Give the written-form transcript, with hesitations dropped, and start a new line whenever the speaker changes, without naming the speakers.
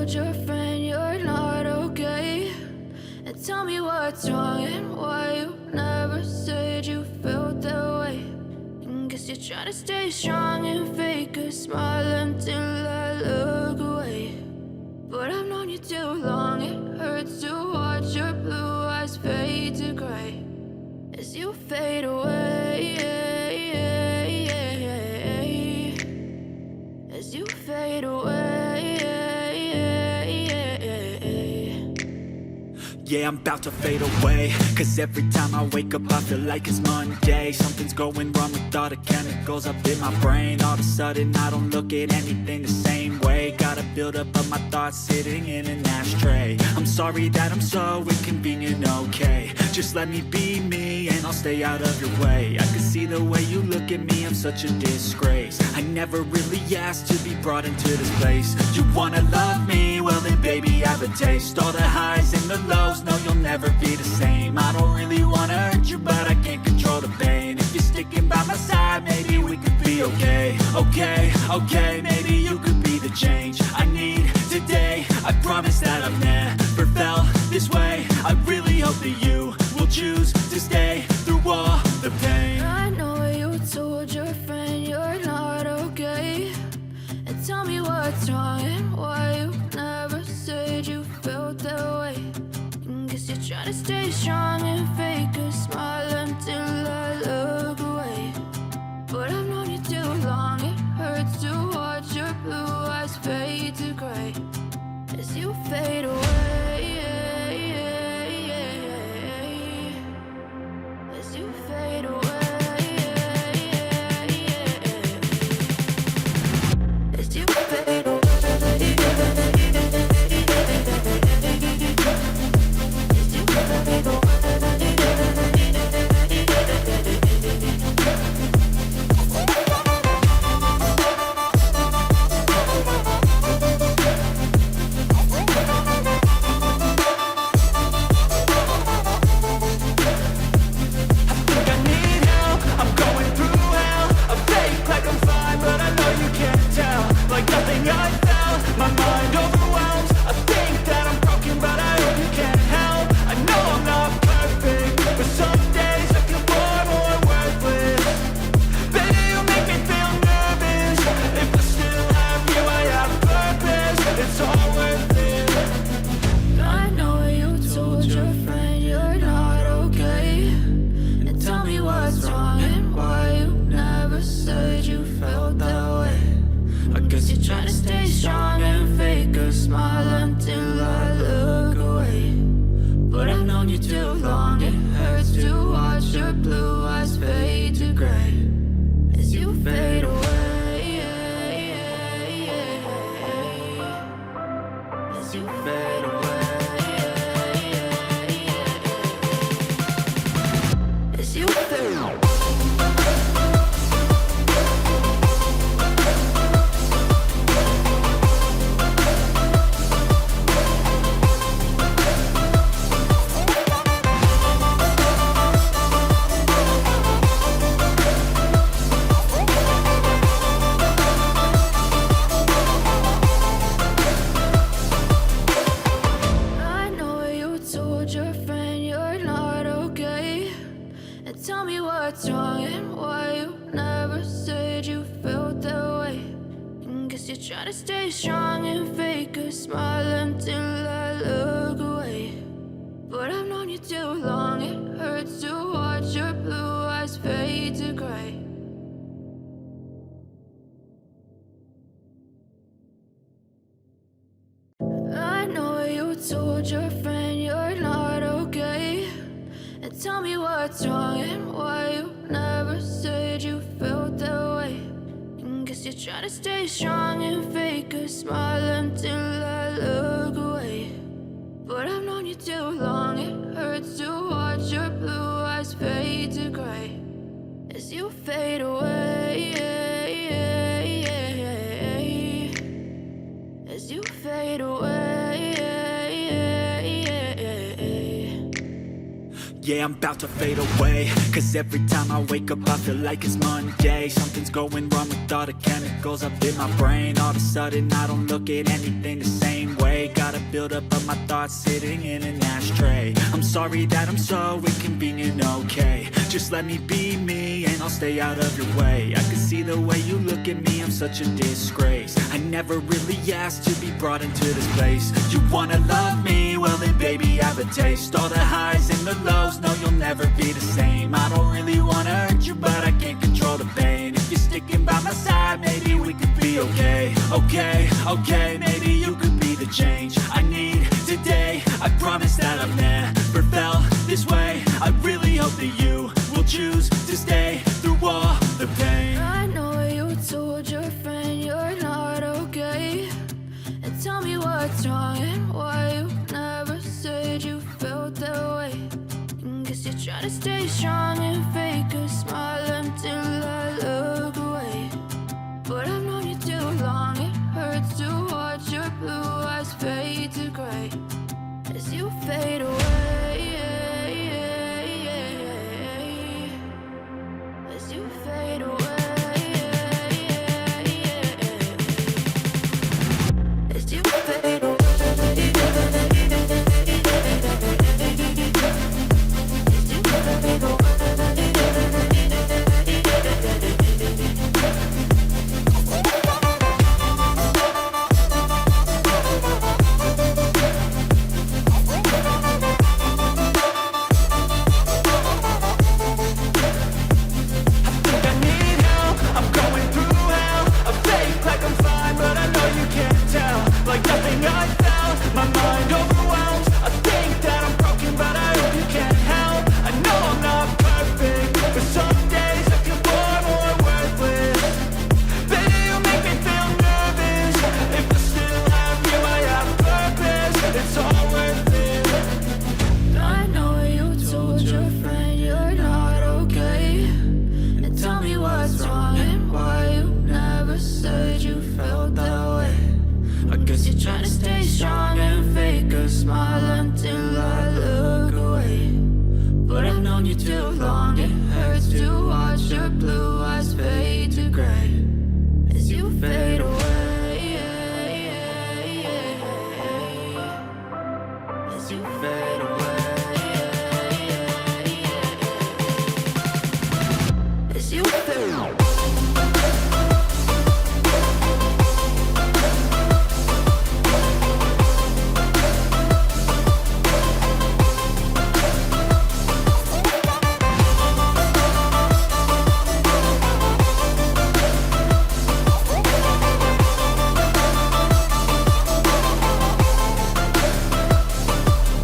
told your friend you're not okay? And tell me what's wrong and why you never said you felt that way. And guess you're trying to stay strong and fake a smile until I look away. But I've known you too long, it hurts to watch your blue eyes fade to gray as you fade away, as you fade away.
Yeah, I'm about to fade away, cause every time I wake up I feel like it's Monday. Something's going wrong with all the chemicals up in my brain. All of a sudden I don't look at anything the same way. Got a buildup of my thoughts sitting in an ashtray. I'm sorry that I'm so inconvenient, okay? Just let me be me and I'll stay out of your way. I can see the way you look at me, I'm such a disgrace. I never really asked to be brought into this place. You wanna love me? Well then baby, have a taste. All the highs and the lows, no, you'll never be the same. I don't really wanna hurt you, but I can't control the pain. If you're sticking by my side, maybe we could be okay. Okay, maybe you could be the change I need today. I promise that I've never felt this way. I really hope that you will choose to stay through all the pain.
I know you told your friend you're not okay. And tell me what's wrong and why you never said you felt that way. Guess you're trying to stay strong and fake a smile until I look away. But I've known you too long, it hurts to watch your blue eyes fade to gray as you fade away, as you fade away, as you fade away. Try to stay strong and fake a smile until I look away. But I've known you too long, it hurts to watch your blue eyes fade to gray as you fade away, as you fade away.
Yeah, I'm about to fade away. Cause every time I wake up I feel like it's Monday. Something's going wrong with all the chemicals up in my brain. All of a sudden I don't look at anything the same way. Gotta build up of my thoughts sitting in an ashtray. I'm sorry that I'm so inconvenient, okay. Just let me be me and I'll stay out of your way. I can see the way you look at me, I'm such a disgrace. I never really asked to be brought into this place. You wanna love me? Well then baby I have a taste. All the highs and the lows, no you'll never be the same. I don't really wanna hurt you but I can't control the pain. If you're sticking by my side, maybe we could be okay. Okay, maybe you could be the change I need today. I promise that I've never felt this way. I really hope that you will choose to stay through all the pain.
I know you told your friend you're not okay, and tell me what's wrong and why you never said you felt that way. Guess you're trying to stay strong and fake a smile until I look away. But I've known you too long, it hurts to watch your blue eyes fade to gray as you fade away. As you fade away. As you fade away.
As you fade